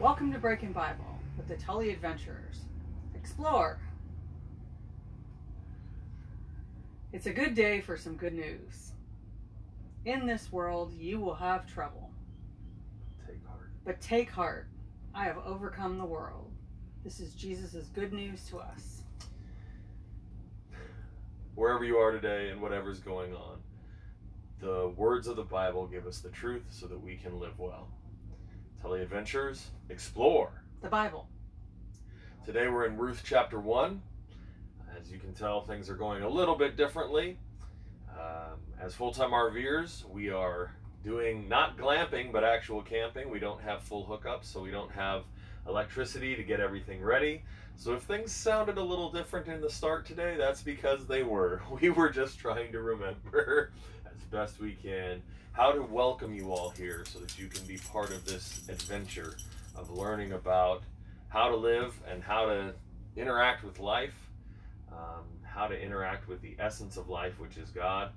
Welcome to BreaknBible with the Tully Adventurers. Explore. It's a good day for some good news. In this world, you will have trouble. Take heart. But take heart. I have overcome the world. This is Jesus' good news to us. Wherever you are today and whatever's going on, the words of the Bible give us the truth so that we can live well. Tully Adventures, explore The Bible. Today we're in Ruth chapter 1. As you can tell, things are going a little bit differently. As full-time RVers, we are doing not glamping, but actual camping. We don't have full hookups, so we don't have electricity to get everything ready. So if things sounded a little different in the start today, that's because they were. We were just trying to remember as best we can how to welcome you all here so that you can be part of this adventure of learning about how to live and how to interact with life, how to interact with the essence of life, which is God.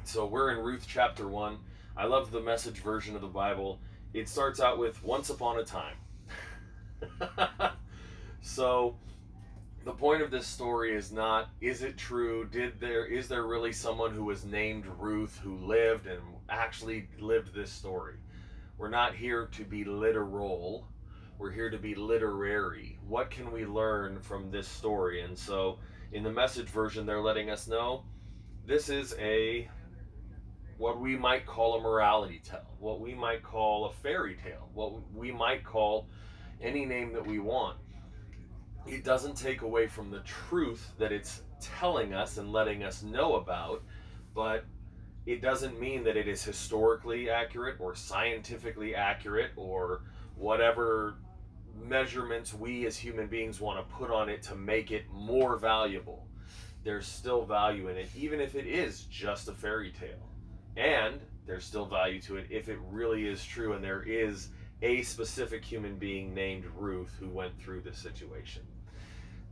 So we're in Ruth chapter 1. I love the Message version of the Bible. It starts out with once upon a time. So the point of this story is not, is it true? Is there really someone who was named Ruth who lived and actually lived this story? We're not here to be literal. We're here to be literary. What can we learn from this story? And so in the Message version, they're letting us know this is what we might call a morality tale, what we might call a fairy tale, what we might call any name that we want. It doesn't take away from the truth that it's telling us and letting us know about, but it doesn't mean that it is historically accurate or scientifically accurate or whatever measurements we as human beings want to put on it to make it more valuable. There's still value in it, even if it is just a fairy tale. And there's still value to it if it really is true and there is a specific human being named Ruth who went through this situation.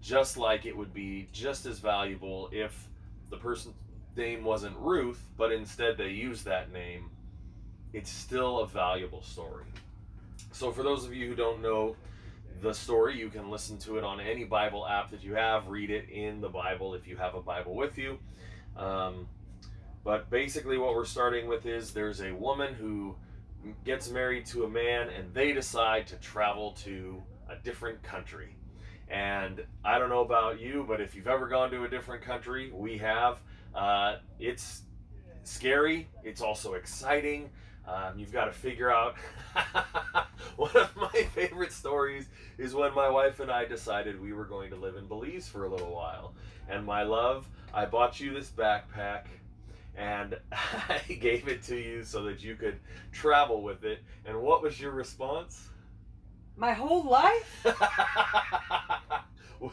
Just like it would be just as valuable if the person's name wasn't Ruth, but instead they used that name. It's still a valuable story. So for those of you who don't know the story, you can listen to it on any Bible app that you have, read it in the Bible if you have a Bible with you. But basically what we're starting with is there's a woman who gets married to a man and they decide to travel to a different country. And I don't know about you, but if you've ever gone to a different country, we have. It's scary. It's also exciting. You've got to figure out. One of my favorite stories is when my wife and I decided we were going to live in Belize for a little while. And my love, I bought you this backpack and I gave it to you so that you could travel with it. And what was your response? My whole life?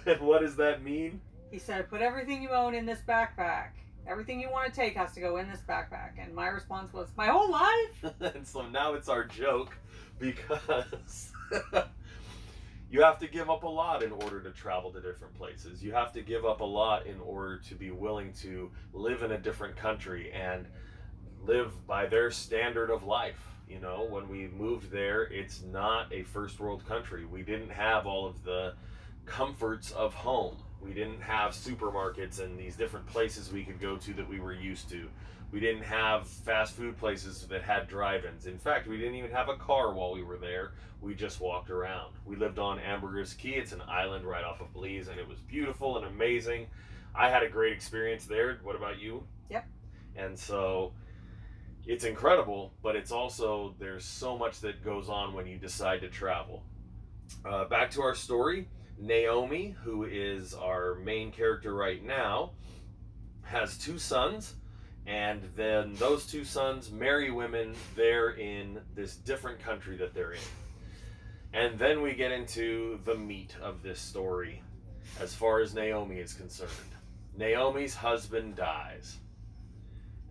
And what does that mean? He said, put everything you own in this backpack. Everything you want to take has to go in this backpack. And my response was, my whole life? And so now it's our joke because you have to give up a lot in order to travel to different places. You have to give up a lot in order to be willing to live in a different country and live by their standard of life. You know, when we moved there, it's not a first world country. We didn't have all of the comforts of home. We didn't have supermarkets and these different places we could go to that we were used to. We didn't have fast food places that had drive-ins. In fact, we didn't even have a car while we were there. We just walked around. We lived on Ambergris Key. It's an island right off of Belize, and it was beautiful and amazing. I had a great experience there. What about you? Yep. And so it's incredible, but it's also, there's so much that goes on when you decide to travel. Back to our story. Naomi, who is our main character right now, has 2 sons, and then those 2 sons marry women there in this different country that they're in. And then we get into the meat of this story as far as Naomi is concerned. Naomi's husband dies.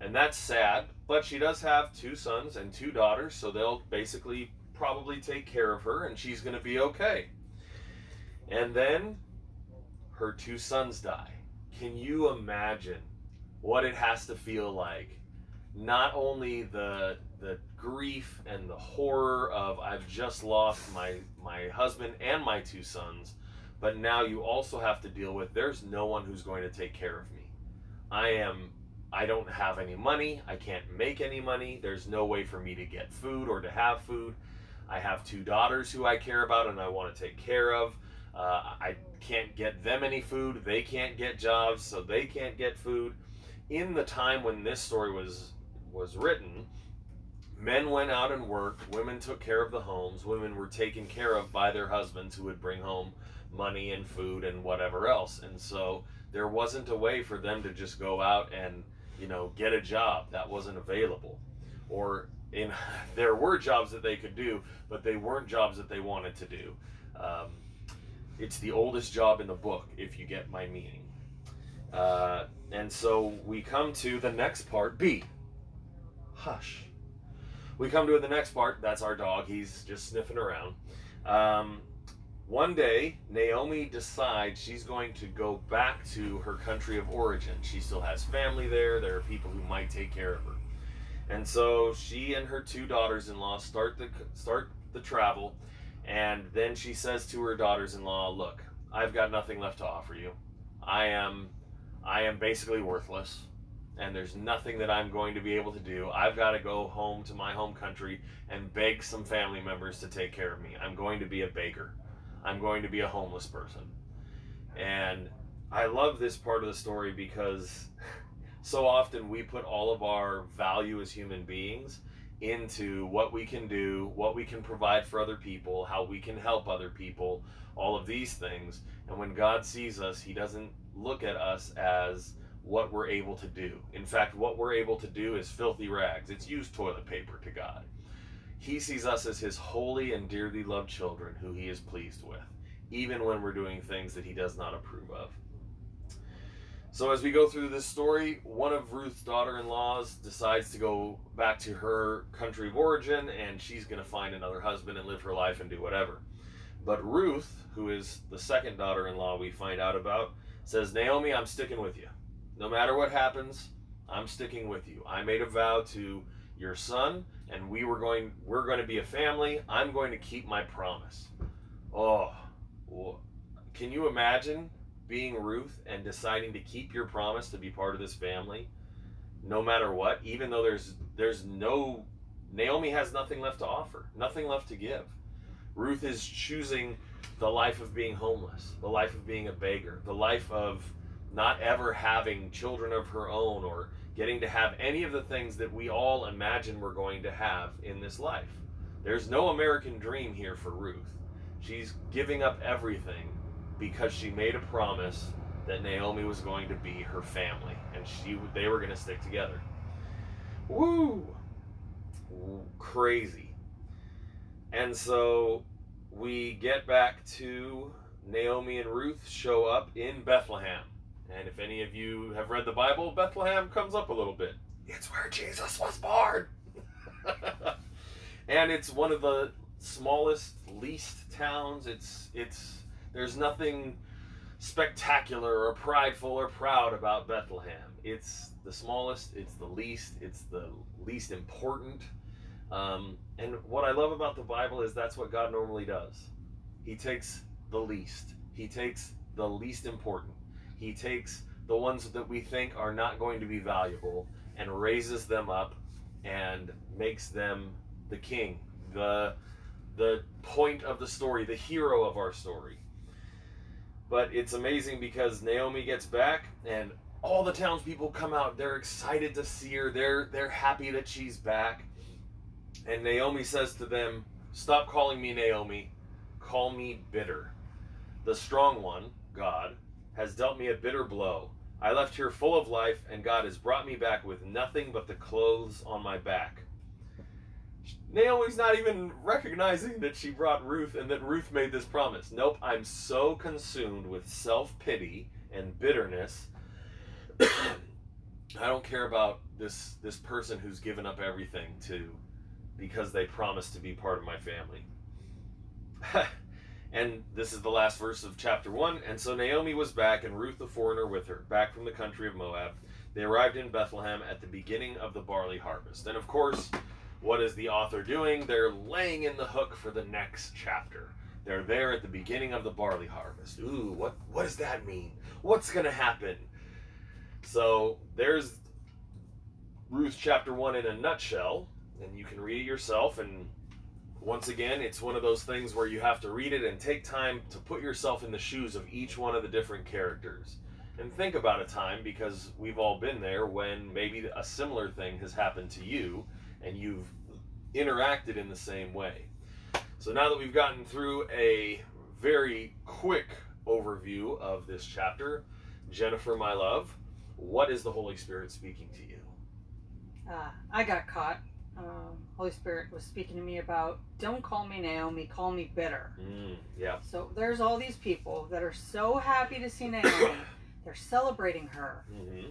And that's sad, but she does have 2 sons and 2 daughters, so they'll basically probably take care of her, and she's going to be okay. And then her 2 sons die. Can you imagine what it has to feel like? Not only the the grief and the horror of I've just lost my husband and my 2 sons, but now you also have to deal with there's no one who's going to take care of me. I don't have any money. I can't make any money. There's no way for me to get food or to have food. I have 2 daughters who I care about and I want to take care of. I can't get them any food. They can't get jobs, so they can't get food. In the time when this story was written, men went out and worked. Women took care of the homes. Women were taken care of by their husbands, who would bring home money and food and whatever else. And so there wasn't a way for them to just go out and, get a job. That wasn't available. Or there were jobs that they could do, but they weren't jobs that they wanted to do. It's the oldest job in the book, if you get my meaning. And so we come to the next part, B. Hush. We come to the next part. That's our dog. He's just sniffing around. One day, Naomi decides she's going to go back to her country of origin. She still has family there. There are people who might take care of her. And so she and her 2 daughters-in-law start the travel. And then she says to her daughters-in-law, look, I've got nothing left to offer you. I am basically worthless, and there's nothing that I'm going to be able to do. I've got to go home to my home country and beg some family members to take care of me. I'm going to be a beggar. I'm going to be a homeless person. And I love this part of the story because so often we put all of our value as human beings into what we can do, what we can provide for other people, how we can help other people, all of these things. And when God sees us, he doesn't look at us as what we're able to do. In fact, what we're able to do is filthy rags. It's used toilet paper to God. He sees us as his holy and dearly loved children who he is pleased with, even when we're doing things that he does not approve of. So as we go through this story, one of Ruth's daughter-in-laws decides to go back to her country of origin, and she's going to find another husband and live her life and do whatever. But Ruth, who is the second daughter-in-law we find out about, says, Naomi, I'm sticking with you. No matter what happens, I'm sticking with you. I made a vow to your son, and we're going to be a family. I'm going to keep my promise. Oh, can you imagine being Ruth and deciding to keep your promise to be part of this family, no matter what, even though Naomi has nothing left to offer, nothing left to give. Ruth is choosing the life of being homeless, the life of being a beggar, the life of not ever having children of her own or getting to have any of the things that we all imagine we're going to have in this life. There's no American dream here for Ruth. She's giving up everything because she made a promise that Naomi was going to be her family and they were going to stick together. Woo! Crazy. And so we get back to Naomi and Ruth show up in Bethlehem. And if any of you have read the Bible, Bethlehem comes up a little bit. It's where Jesus was born. And it's one of the smallest, least towns. There's nothing spectacular or prideful or proud about Bethlehem. It's the smallest, it's the least important. And what I love about the Bible is that's what God normally does. He takes the least. He takes the least important. He takes the ones that we think are not going to be valuable and raises them up and makes them the king, the point of the story, the hero of our story. But it's amazing because Naomi gets back and all the townspeople come out. They're excited to see her. They're happy that she's back. And Naomi says to them, stop calling me Naomi. Call me bitter. The strong one, God, has dealt me a bitter blow. I left here full of life, and God has brought me back with nothing but the clothes on my back. Naomi's not even recognizing that she brought Ruth and that Ruth made this promise. Nope, I'm so consumed with self-pity and bitterness. I don't care about this person who's given up everything because they promised to be part of my family. And this is the last verse of chapter 1. And so Naomi was back, and Ruth the foreigner with her, back from the country of Moab. They arrived in Bethlehem at the beginning of the barley harvest. And of course, what is the author doing? They're laying in the hook for the next chapter. They're there at the beginning of the barley harvest. Ooh, what does that mean? What's going to happen? So there's Ruth chapter 1 in a nutshell, and you can read it yourself. And once again, it's one of those things where you have to read it and take time to put yourself in the shoes of each one of the different characters. And think about a time, because we've all been there, when maybe a similar thing has happened to you and you've interacted in the same way. So now that we've gotten through a very quick overview of this chapter, Jennifer, my love, what is the Holy Spirit speaking to you? I got caught. Holy Spirit was speaking to me about, don't call me Naomi, call me bitter. Yeah. So there's all these people that are so happy to see Naomi. They're celebrating her. Mm-hmm.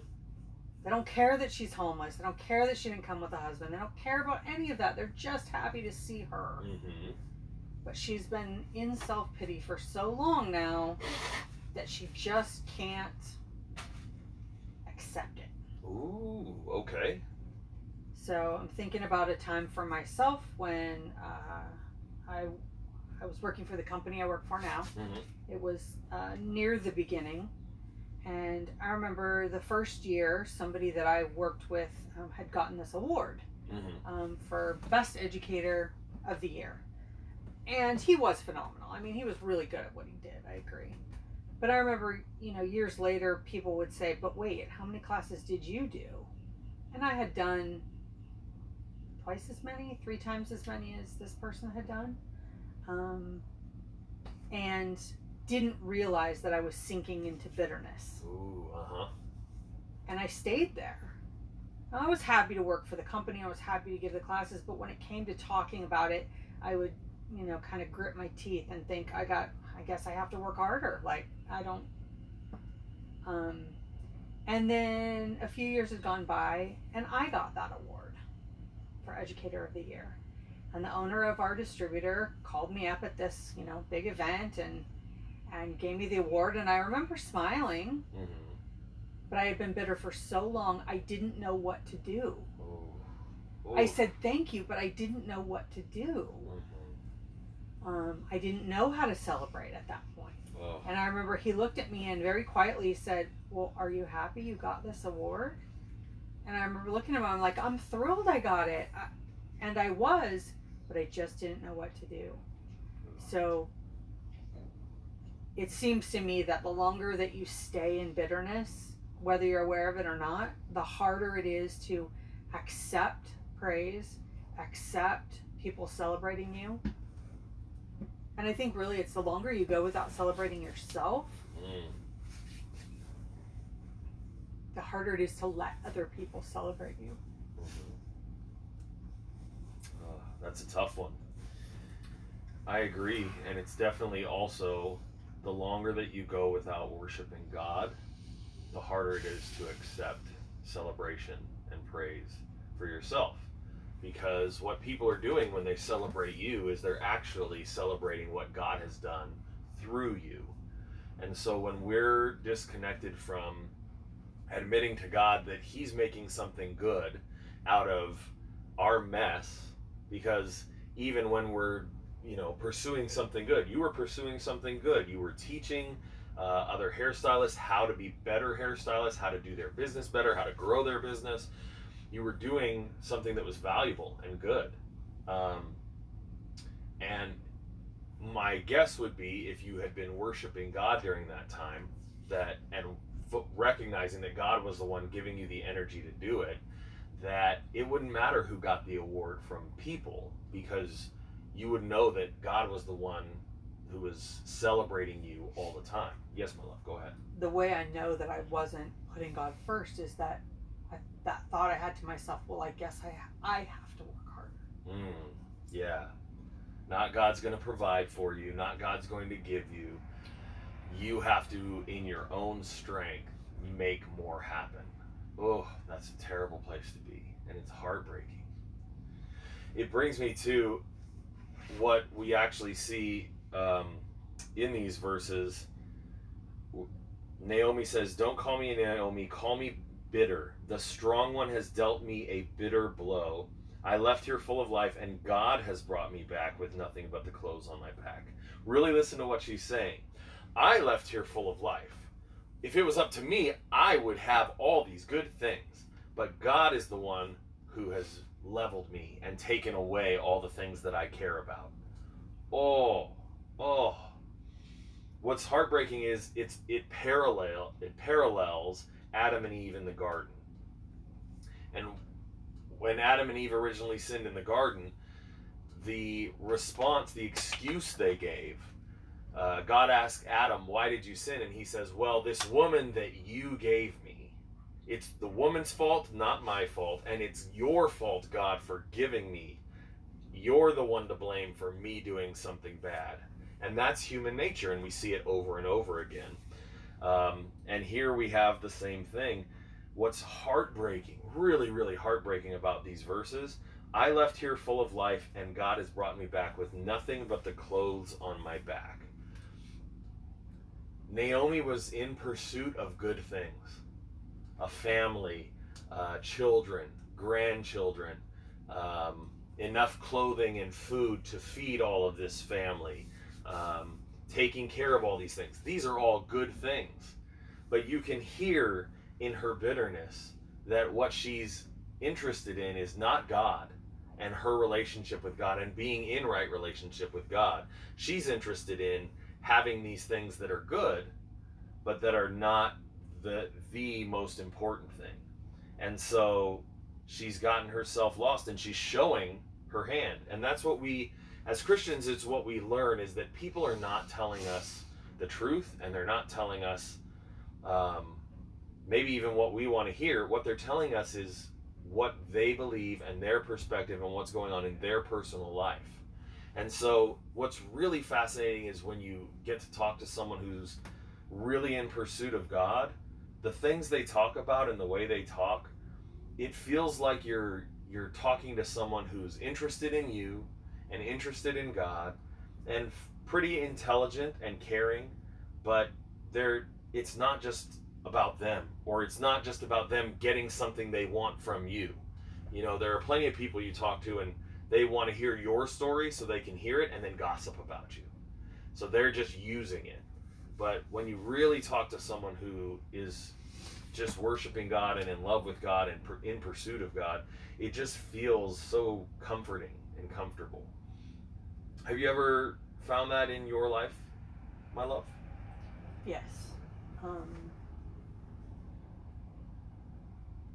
They don't care that she's homeless. They don't care that she didn't come with a husband. They don't care about any of that. They're just happy to see her. Mm-hmm. But she's been in self-pity for so long now that she just can't accept it. Ooh, okay. So I'm thinking about a time for myself when I was working for the company I work for now. Mm-hmm. It was near the beginning. And I remember the first year, somebody that I worked with had gotten this award for Best Educator of the Year. And he was phenomenal. I mean, he was really good at what he did. I agree. But I remember, years later, people would say, but wait, how many classes did you do? And I had done twice as many, 3 times as many as this person had done. And didn't realize that I was sinking into bitterness. Ooh, uh-huh. And I stayed there. I was happy to work for the company. I was happy to give the classes, but when it came to talking about it, I would, kind of grit my teeth and think, I guess I have to work harder. Like, I don't. And then a few years had gone by, and I got that award for Educator of the Year. And the owner of our distributor called me up at this, big event and gave me the award, and I remember smiling. Mm-hmm. But I had been bitter for so long, I didn't know what to do. Ooh. I said thank you, but I didn't know what to do. Mm-hmm. I didn't know how to celebrate at that point. Oh. And I remember he looked at me and very quietly said, well, are you happy you got this award? And I remember looking at him, I'm like, I'm thrilled I got it. And I was, but I just didn't know what to do. So it seems to me that the longer that you stay in bitterness, whether you're aware of it or not, the harder it is to accept praise, accept people celebrating you. And I think really it's the longer you go without celebrating yourself, the harder it is to let other people celebrate you. That's a tough one. I agree, and it's definitely also the longer that you go without worshiping God, the harder it is to accept celebration and praise for yourself. Because what people are doing when they celebrate you is they're actually celebrating what God has done through you. And so when we're disconnected from admitting to God that He's making something good out of our mess, because even when we're pursuing something good, you were pursuing something good. You were teaching other hairstylists how to be better hairstylists, how to do their business better, how to grow their business. You were doing something that was valuable and good. And my guess would be, if you had been worshiping God during that time, recognizing that God was the one giving you the energy to do it, that it wouldn't matter who got the award from people, because you would know that God was the one who was celebrating you all the time. Yes, my love, go ahead. The way I know that I wasn't putting God first is that that thought I had to myself, well, I guess I have to work harder. Yeah. Not God's going to provide for you. Not God's going to give you. You have to, in your own strength, make more happen. Oh, that's a terrible place to be. And it's heartbreaking. It brings me to what we actually see in these verses. Naomi says, don't call me Naomi, call me bitter. The strong one has dealt me a bitter blow. I left here full of life, and God has brought me back with nothing but the clothes on my back. Really listen to what she's saying. I left here full of life. If it was up to me, I would have all these good things. But God is the one who has leveled me and taken away all the things that I care about. Oh. What's heartbreaking is it parallels Adam and Eve in the garden. And when Adam and Eve originally sinned in the garden, the response, the excuse they gave, God asked Adam, why did you sin? And he says, well, this woman that you gave me, it's the woman's fault, not my fault, and it's your fault, God, for giving me. You're the one to blame for me doing something bad. And that's human nature, and we see it over and over again. And here we have the same thing. What's heartbreaking, really, really heartbreaking about these verses, I left here full of life, and God has brought me back with nothing but the clothes on my back. Naomi was in pursuit of good things. A family, children, grandchildren, enough clothing and food to feed all of this family, taking care of all these things. These are all good things. But you can hear in her bitterness that what she's interested in is not God and her relationship with God and being in right relationship with God. She's interested in having these things that are good, but that are not the most important thing. And so she's gotten herself lost, and she's showing her hand. And that's what we, as Christians, it's what we learn, is that people are not telling us the truth, and they're not telling us maybe even what we want to hear. What they're telling us is what they believe and their perspective and what's going on in their personal life. And so what's really fascinating is when you get to talk to someone who's really in pursuit of God, the things they talk about and the way they talk, it feels like you're talking to someone who's interested in you and interested in God and pretty intelligent and caring, but it's not just about them, or it's not just about them getting something they want from you. You know, there are plenty of people you talk to and they want to hear your story so they can hear it and then gossip about you. So they're just using it. But when you really talk to someone who is just worshiping God and in love with God and in pursuit of God, it just feels so comforting and comfortable. Have you ever found that in your life, my love? Yes.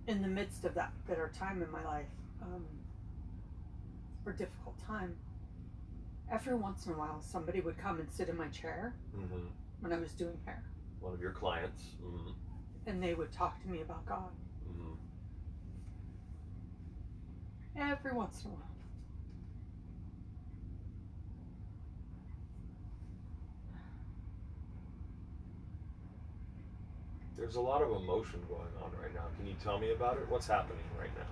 In the midst of that bitter time in my life, or difficult time, every once in a while somebody would come and sit in my chair when I was doing hair. One of your clients. Mm-hmm. And they would talk to me about God. Mm-hmm. Every once in a while. There's a lot of emotion going on right now. Can you tell me about it? What's happening right now?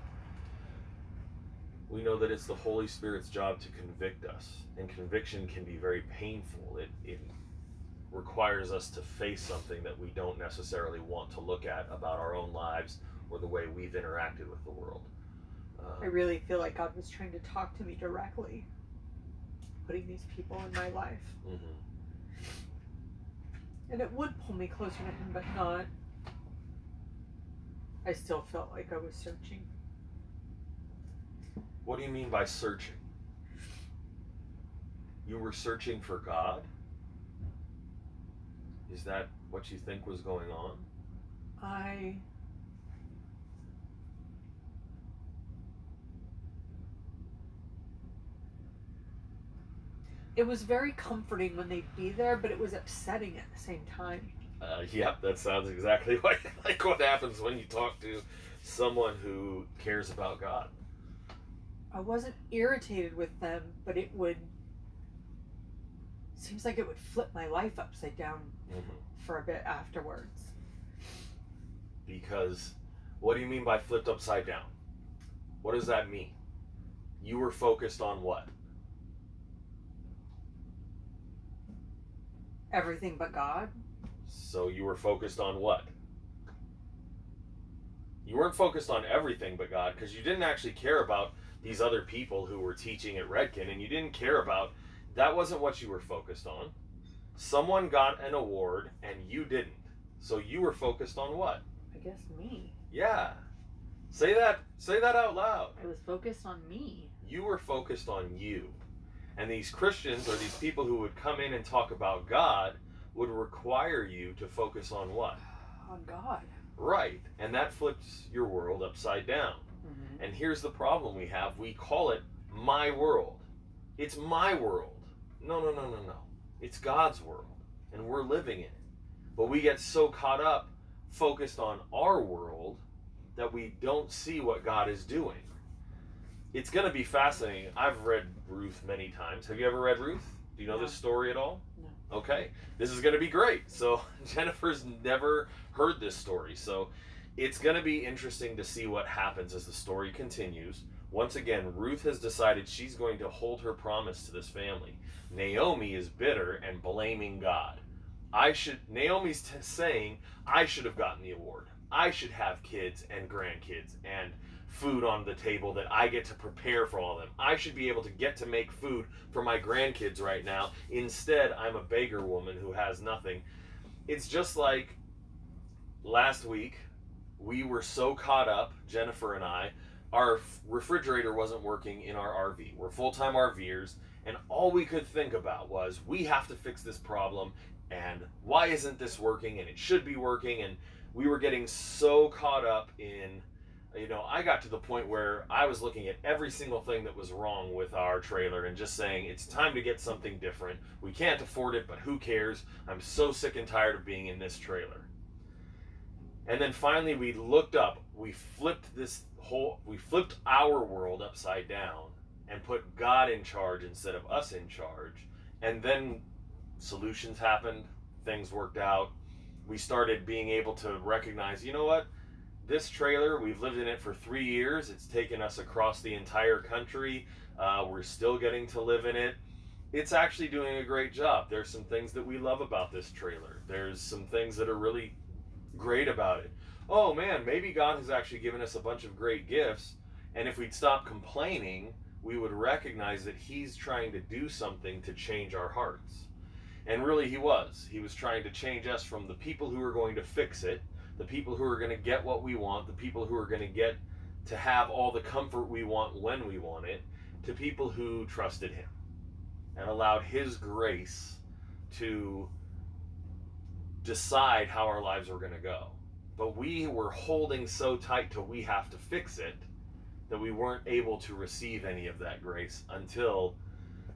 We know that it's the Holy Spirit's job to convict us, and conviction can be very painful. It requires us to face something that we don't necessarily want to look at about our own lives or the way we've interacted with the world. I really feel like God was trying to talk to me directly, putting these people in my life. Mm-hmm. And it would pull me closer to Him, but not. I still felt like I was searching. What do you mean by searching? You were searching for God? Is that what you think was going on? It was very comforting when they'd be there, but it was upsetting at the same time. Yep, that sounds exactly like what happens when you talk to someone who cares about God. I wasn't irritated with them, but seems like it would flip my life upside down for a bit afterwards. Because, what do you mean by flipped upside down? What does that mean? You were focused on what? Everything but God. So you were focused on what? You weren't focused on everything but God, because you didn't actually care about these other people who were teaching at Redken, and you didn't care about, that wasn't what you were focused on. Someone got an award and you didn't. So you were focused on what? I guess me. Yeah. Say that out loud. I was focused on me. You were focused on you. And these Christians, or these people who would come in and talk about God, would require you to focus on what? On God. Right. And that flips your world upside down. Mm-hmm. And here's the problem we have. We call it my world. It's my world. No. It's God's world. And we're living in it. But we get so caught up, focused on our world, that we don't see what God is doing. It's going to be fascinating. I've read Ruth many times. Have you ever read Ruth? Do you know this story at all? No. Okay. This is going to be great. So Jennifer's never heard this story. So it's going to be interesting to see what happens as the story continues. Once again, Ruth has decided she's going to hold her promise to this family. Naomi is bitter and blaming God. Naomi's saying, I should have gotten the award. I should have kids and grandkids and food on the table that I get to prepare for all of them. I should be able to get to make food for my grandkids right now. Instead, I'm a beggar woman who has nothing. It's just like last week, we were so caught up, Jennifer and I, our refrigerator wasn't working in our RV. We're full-time RVers, and all we could think about was, we have to fix this problem, and why isn't this working, and it should be working, and we were getting so caught up in, I got to the point where I was looking at every single thing that was wrong with our trailer and just saying, it's time to get something different. We can't afford it, but who cares? I'm so sick and tired of being in this trailer. And then finally we looked up, we flipped our world upside down and put God in charge instead of us in charge. And then solutions happened, things worked out. We started being able to recognize, you know what? This trailer, we've lived in it for 3 years. It's taken us across the entire country. We're still getting to live in it. It's actually doing a great job. There's some things that we love about this trailer. There's some things that are really great about it. Oh man, maybe God has actually given us a bunch of great gifts, and if we'd stop complaining, we would recognize that He's trying to do something to change our hearts. And really He was. He was trying to change us from the people who are going to fix it, the people who are going to get what we want, the people who are going to get to have all the comfort we want when we want it, to people who trusted Him and allowed His grace to decide how our lives were going to go. But we were holding so tight till we have to fix it that we weren't able to receive any of that grace until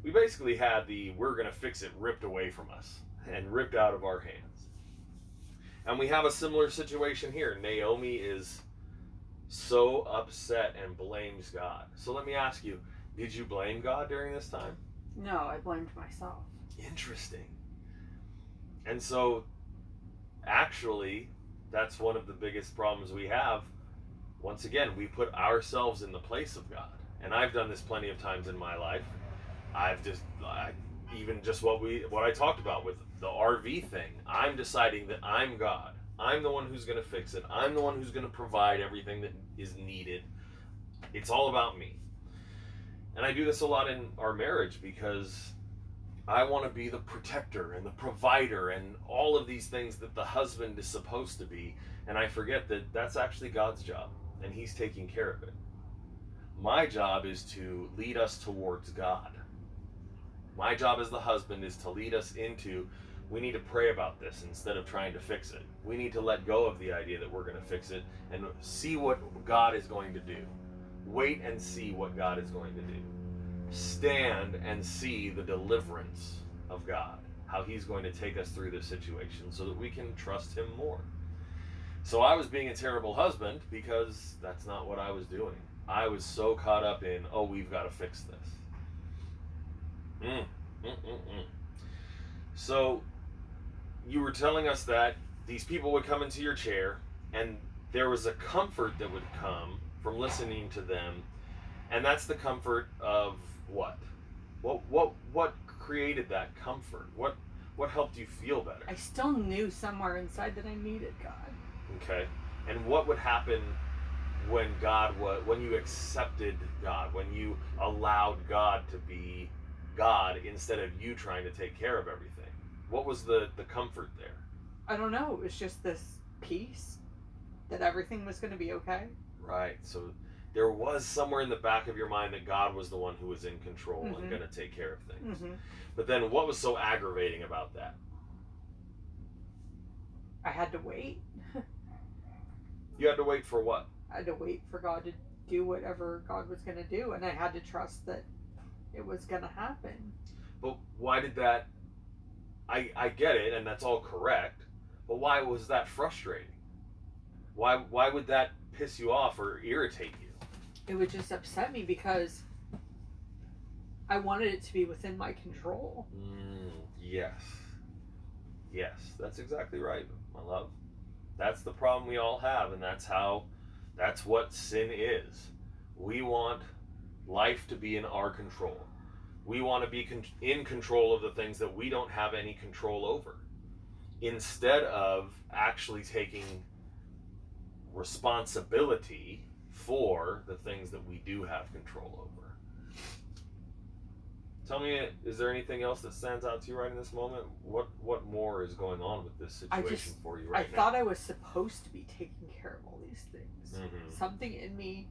we basically had the we're going to fix it ripped away from us and ripped out of our hands. And we have a similar situation here. Naomi is so upset and blames God. So let me ask you, did you blame God during this time? No, I blamed myself. Interesting. And so actually, that's one of the biggest problems we have. Once again, we put ourselves in the place of God. And I've done this plenty of times in my life. Even just what I talked about with the RV thing. I'm deciding that I'm God. I'm the one who's going to fix it. I'm the one who's going to provide everything that is needed. It's all about me. And I do this a lot in our marriage because I want to be the protector and the provider and all of these things that the husband is supposed to be. And I forget that that's actually God's job and He's taking care of it. My job is to lead us towards God. My job as the husband is to lead us into, we need to pray about this instead of trying to fix it. We need to let go of the idea that we're going to fix it and see what God is going to do. Wait and see what God is going to do. Stand and see the deliverance of God, how He's going to take us through this situation so that we can trust Him more. So I was being a terrible husband because that's not what I was doing. I was so caught up in, oh, we've got to fix this. So you were telling us that these people would come into your chair and there was a comfort that would come from listening to them, and that's the comfort of what? What created that comfort? What helped you feel better? I still knew somewhere inside that I needed God. Okay. And what would happen when you accepted God, when you allowed God to be God instead of you trying to take care of everything? What was the comfort there? I don't know. It was just this peace that everything was going to be okay. Right. So there was somewhere in the back of your mind that God was the one who was in control and going to take care of things. But then what was so aggravating about that? I had to wait. You had to wait for what? I had to wait for God to do whatever God was going to do, and I had to trust that it was going to happen. But why did that? I get it, and that's all correct. But why was that frustrating? Why would that piss you off or irritate you? It would just upset me because I wanted it to be within my control. Yes, that's exactly right, my love. That's the problem we all have, and that's what sin is. We want life to be in our control. We want to be in control of the things that we don't have any control over, instead of actually taking responsibility for the things that we do have control over. Tell me, is there anything else that stands out to you right in this moment? What more is going on with this situation for you right now? I thought I was supposed to be taking care of all these things. Something in me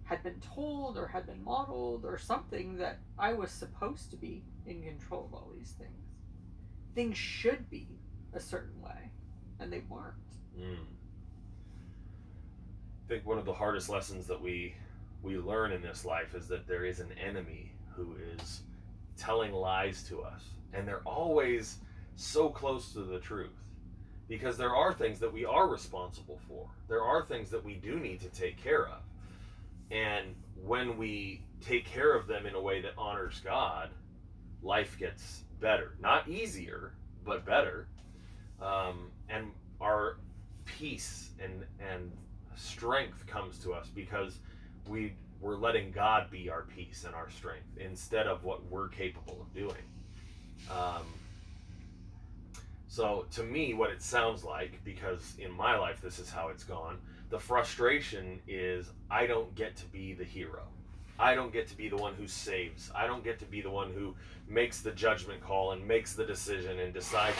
had been told or had been modeled or something that I was supposed to be in control of all these things. Things should be a certain way, and they weren't. I think one of the hardest lessons that we learn in this life is that there is an enemy who is telling lies to us, and they're always so close to the truth, because there are things that we are responsible for. There are things that we do need to take care of, and when we take care of them in a way that honors God, life gets better. Not easier, but better. And our peace and strength comes to us because we're letting God be our peace and our strength instead of what we're capable of doing. So to me, what it sounds like, because in my life this is how it's gone, the frustration is I don't get to be the hero. I don't get to be the one who saves. I don't get to be the one who makes the judgment call and makes the decision and decides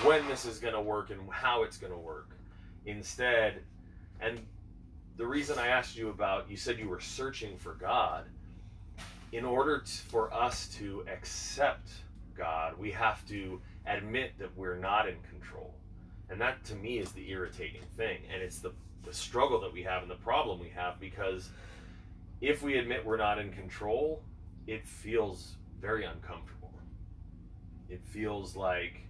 when this is going to work and how it's going to work. Instead, and the reason I asked you about, you said you were searching for God. In order for us to accept God, we have to admit that we're not in control. And that to me is the irritating thing. And it's the struggle that we have and the problem we have, because if we admit we're not in control, it feels very uncomfortable. It feels like,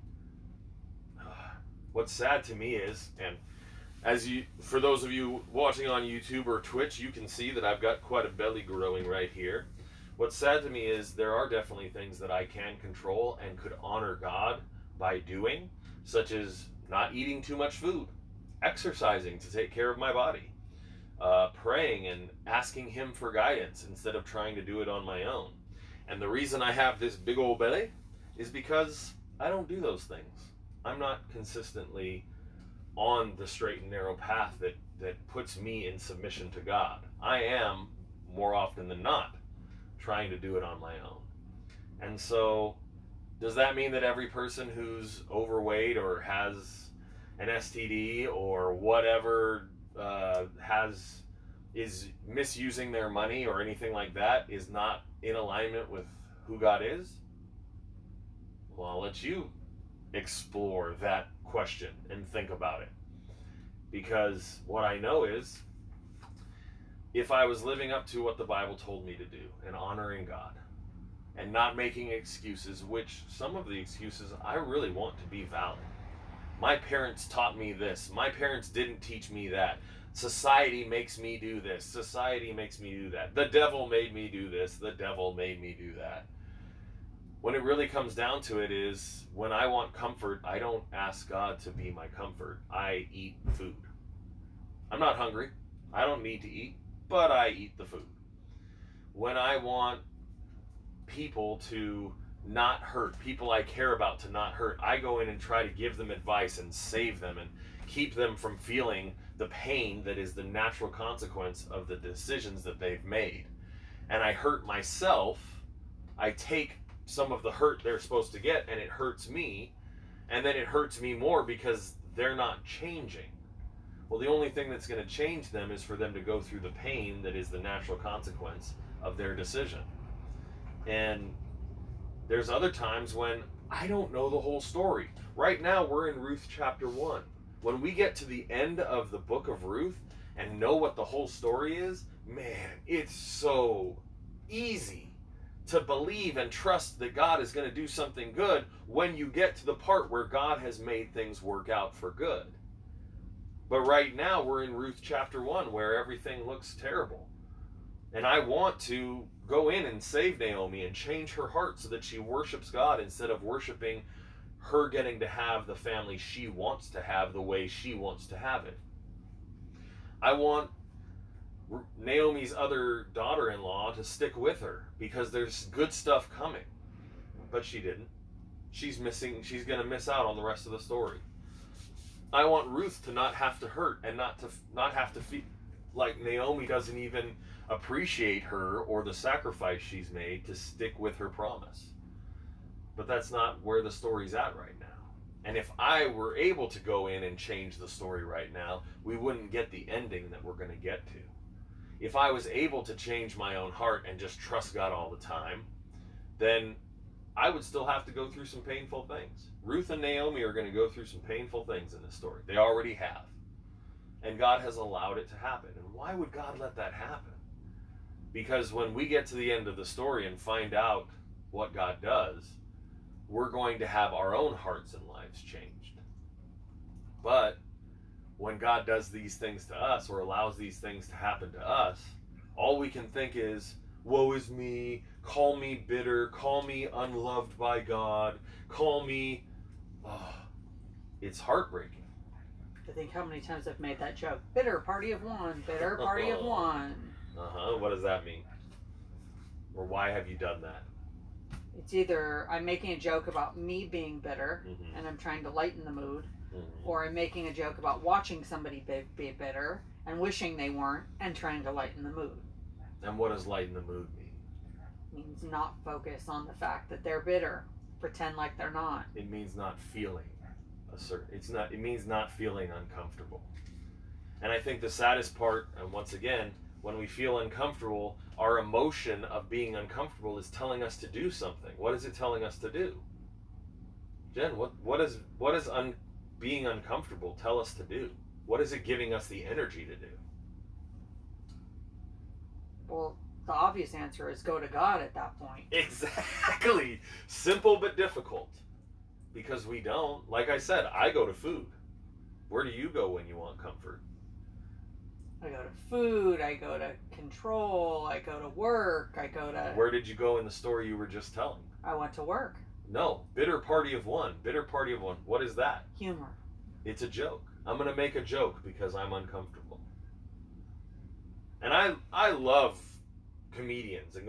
what's sad to me is, and for those of you watching on YouTube or Twitch, you can see that I've got quite a belly growing right here. What's sad to me is there are definitely things that I can control and could honor God by doing, such as not eating too much food, exercising to take care of my body, praying and asking Him for guidance instead of trying to do it on my own. And the reason I have this big old belly is because I don't do those things. I'm not consistently on the straight and narrow path that puts me in submission to God. I am, more often than not, trying to do it on my own. And so, does that mean that every person who's overweight or has an STD or whatever is misusing their money or anything like that is not in alignment with who God is? Well, I'll let you explore that question and think about it. Because what I know is, if I was living up to what the Bible told me to do and honoring God and not making excuses, which some of the excuses I really want to be valid. My parents taught me this. My parents didn't teach me that. Society makes me do this. Society makes me do that. The devil made me do this. The devil made me do that. When it really comes down to it is, when I want comfort, I don't ask God to be my comfort. I eat food. I'm not hungry. I don't need to eat, but I eat the food. When I want people to not hurt, people I care about to not hurt, I go in and try to give them advice and save them and keep them from feeling the pain that is the natural consequence of the decisions that they've made. And I hurt myself, I take some of the hurt they're supposed to get, and it hurts me, and then it hurts me more because they're not changing. Well, the only thing that's going to change them is for them to go through the pain that is the natural consequence of their decision. And there's other times when I don't know the whole story. Right now, we're in Ruth chapter 1. When we get to the end of the book of Ruth and know what the whole story is, man, it's so easy to believe and trust that God is going to do something good when you get to the part where God has made things work out for good. But right now, we're in Ruth chapter 1 where everything looks terrible. And I want to go in and save Naomi and change her heart so that she worships God instead of worshiping her getting to have the family she wants to have the way she wants to have it. I want Naomi's other daughter-in-law to stick with her because there's good stuff coming. But she didn't. She's going to miss out on the rest of the story. I want Ruth to not have to hurt and not have to feel like Naomi doesn't even appreciate her or the sacrifice she's made to stick with her promise. But that's not where the story's at right now. And if I were able to go in and change the story right now, we wouldn't get the ending that we're going to get to. If I was able to change my own heart and just trust God all the time, then I would still have to go through some painful things. Ruth and Naomi are going to go through some painful things in this story. They already have. And God has allowed it to happen. And why would God let that happen? Because when we get to the end of the story and find out what God does, we're going to have our own hearts and lives changed. But when God does these things to us or allows these things to happen to us, all we can think is, woe is me, call me bitter, call me unloved by God, call me... Oh, it's heartbreaking. I think how many times I've made that joke. Bitter party of one, bitter party of one. What does that mean? Or why have you done that? It's either I'm making a joke about me being bitter, and I'm trying to lighten the mood, or I'm making a joke about watching somebody be bitter and wishing they weren't and trying to lighten the mood. And what does lighten the mood mean? It means not focus on the fact that they're bitter. Pretend like they're not. It means not feeling it means not feeling uncomfortable. And I think the saddest part, and once again, when we feel uncomfortable, our emotion of being uncomfortable is telling us to do something. What is it telling us to do? Jen, what does being uncomfortable tell us to do? What is it giving us the energy to do? Well, the obvious answer is go to God at that point. Exactly. Simple but difficult. Because we don't. Like I said, I go to food. Where do you go when you want comfort? I go to food, I go to control, I go to work, I go to... Where did you go in the story you were just telling? I went to work. No. Bitter party of one. Bitter party of one. What is that? Humor. It's a joke. I'm going to make a joke because I'm uncomfortable. And I love comedians and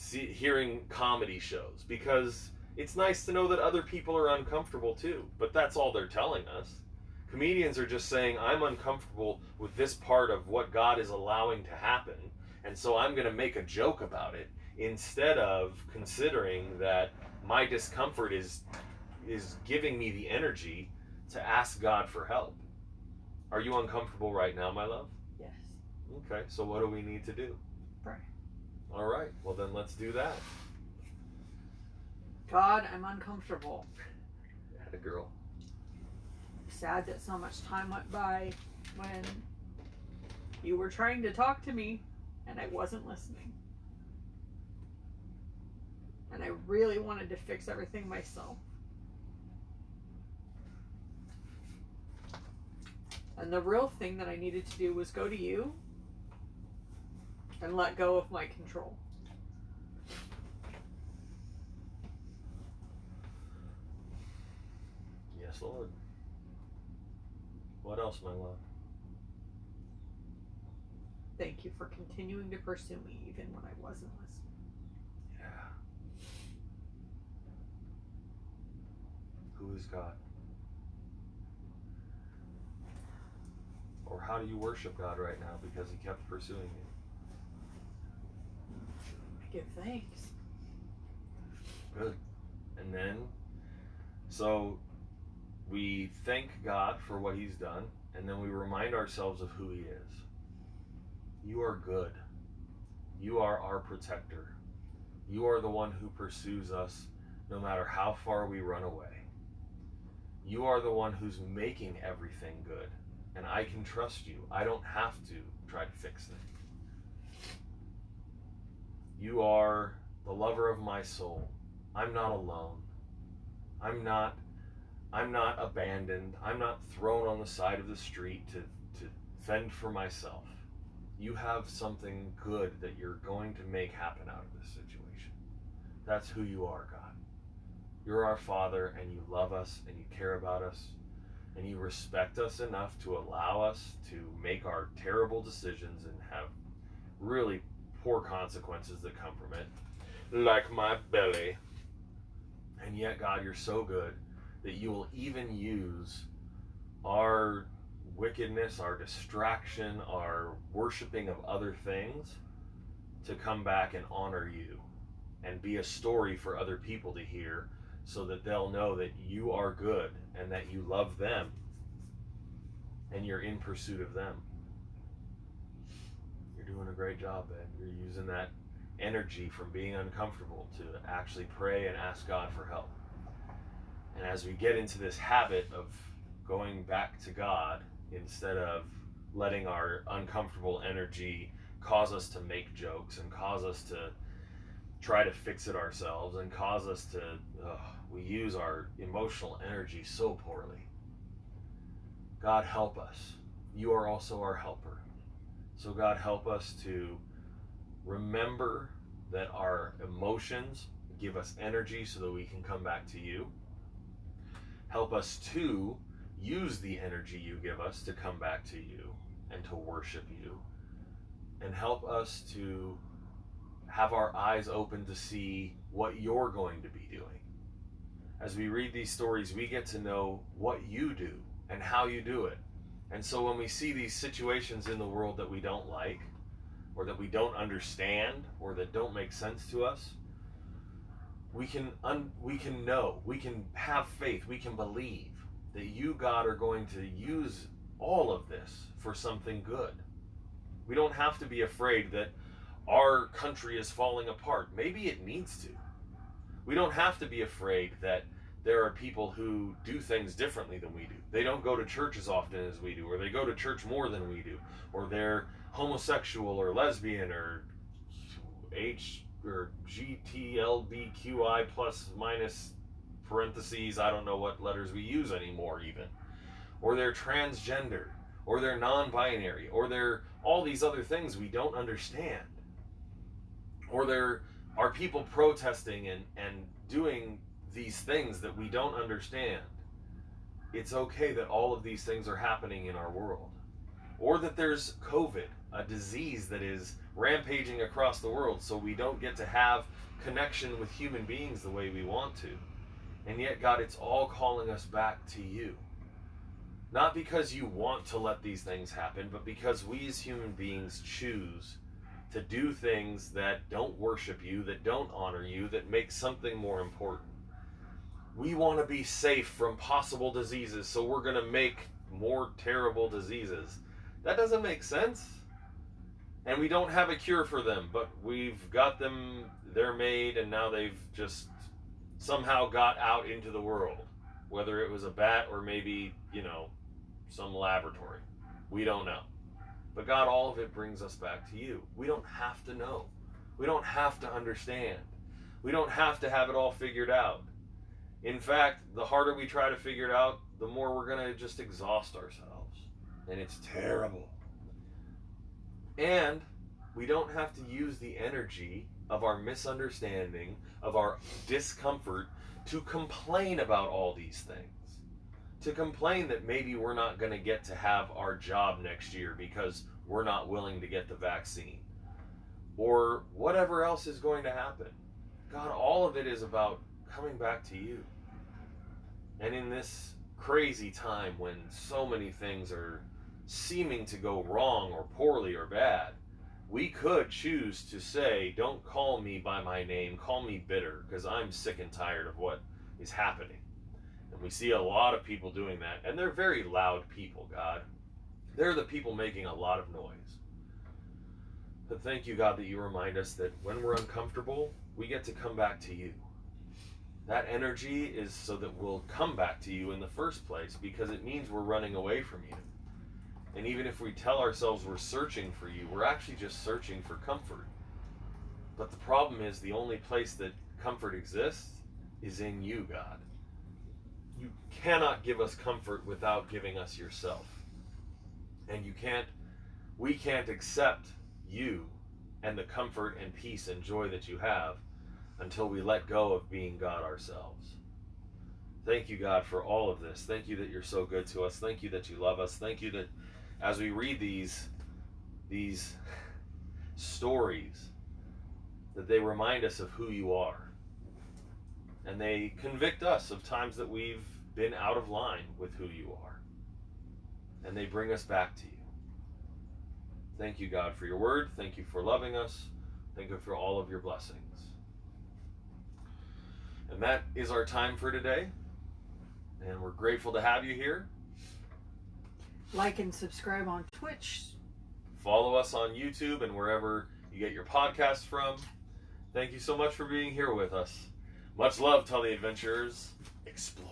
hearing comedy shows because it's nice to know that other people are uncomfortable too. But that's all they're telling us. Comedians are just saying, I'm uncomfortable with this part of what God is allowing to happen, and so I'm going to make a joke about it, instead of considering that my discomfort is giving me the energy to ask God for help. Are you uncomfortable right now, my love? Yes. Okay, so what do we need to do? Pray. All right, well then let's do that. God, I'm uncomfortable. Atta girl. Sad that so much time went by when you were trying to talk to me and I wasn't listening. And I really wanted to fix everything myself. And the real thing that I needed to do was go to you and let go of my control. Yes, Lord. What else, my love? Thank you for continuing to pursue me even when I wasn't listening. Yeah. Who is God? Or how do you worship God right now because he kept pursuing you? I give thanks. Good. And then, so we thank God for what he's done, and then we remind ourselves of who he is. You are good. You are our protector. You are the one who pursues us no matter how far we run away. You are the one who's making everything good, and I can trust you. I don't have to try to fix things. You are the lover of my soul. I'm not alone. I'm not abandoned. I'm not thrown on the side of the street to fend for myself. You have something good that you're going to make happen out of this situation. That's who you are, God. You're our Father, and you love us, and you care about us, and you respect us enough to allow us to make our terrible decisions and have really poor consequences that come from it, like my belly. And yet, God, you're so good that you will even use our wickedness, our distraction, our worshiping of other things to come back and honor you and be a story for other people to hear, so that they'll know that you are good and that you love them and you're in pursuit of them. You're doing a great job, Ben. You're using that energy from being uncomfortable to actually pray and ask God for help. And as we get into this habit of going back to God instead of letting our uncomfortable energy cause us to make jokes and cause us to try to fix it ourselves and cause us to, we use our emotional energy so poorly. God, help us. You are also our helper. So God, help us to remember that our emotions give us energy so that we can come back to you. Help us to use the energy you give us to come back to you and to worship you. And help us to have our eyes open to see what you're going to be doing. As we read these stories, we get to know what you do and how you do it. And so when we see these situations in the world that we don't like, or that we don't understand, or that don't make sense to us, we can know, we can have faith, we can believe that you, God, are going to use all of this for something good. We don't have to be afraid that our country is falling apart. Maybe it needs to. We don't have to be afraid that there are people who do things differently than we do. They don't go to church as often as we do, or they go to church more than we do, or they're homosexual or lesbian or GTLBQI plus minus parentheses, I don't know what letters we use anymore even. Or they're transgender, or they're non-binary, or they're all these other things we don't understand. Or there are people protesting and doing these things that we don't understand. It's okay that all of these things are happening in our world. Or that there's COVID, a disease that is rampaging across the world, so we don't get to have connection with human beings the way we want to. And yet, God, it's all calling us back to you. Not because you want to let these things happen, but because we as human beings choose to do things that don't worship you, that don't honor you, that make something more important. We want to be safe from possible diseases, so we're going to make more terrible diseases. That doesn't make sense. And we don't have a cure for them, but we've got them, they're made, and now they've just somehow got out into the world. Whether it was a bat or maybe, some laboratory. We don't know. But God, all of it brings us back to you. We don't have to know. We don't have to understand. We don't have to have it all figured out. In fact, the harder we try to figure it out, the more we're going to just exhaust ourselves. And it's terrible. And we don't have to use the energy of our misunderstanding, of our discomfort, to complain about all these things. To complain that maybe we're not going to get to have our job next year because we're not willing to get the vaccine. Or whatever else is going to happen. God, all of it is about coming back to you. And in this crazy time when so many things are seeming to go wrong or poorly or bad, we could choose to say, don't call me by my name, call me bitter, because I'm sick and tired of what is happening. And we see a lot of people doing that, and they're very loud people, God. They're the people making a lot of noise. But thank you, God, that you remind us that when we're uncomfortable, we get to come back to you. That energy is so that we'll come back to you in the first place, because it means we're running away from you. And even if we tell ourselves we're searching for you, we're actually just searching for comfort. But the problem is the only place that comfort exists is in you, God. You cannot give us comfort without giving us yourself. And we can't accept you and the comfort and peace and joy that you have until we let go of being God ourselves. Thank you, God, for all of this. Thank you that you're so good to us. Thank you that you love us. Thank you that as we read these stories, that they remind us of who you are. And they convict us of times that we've been out of line with who you are. And they bring us back to you. Thank you, God, for your word. Thank you for loving us. Thank you for all of your blessings. And that is our time for today. And we're grateful to have you here. Like and subscribe on Twitch. Follow us on YouTube and wherever you get your podcasts from. Thank you so much for being here with us. Much love, Tell the Adventurers. Explode.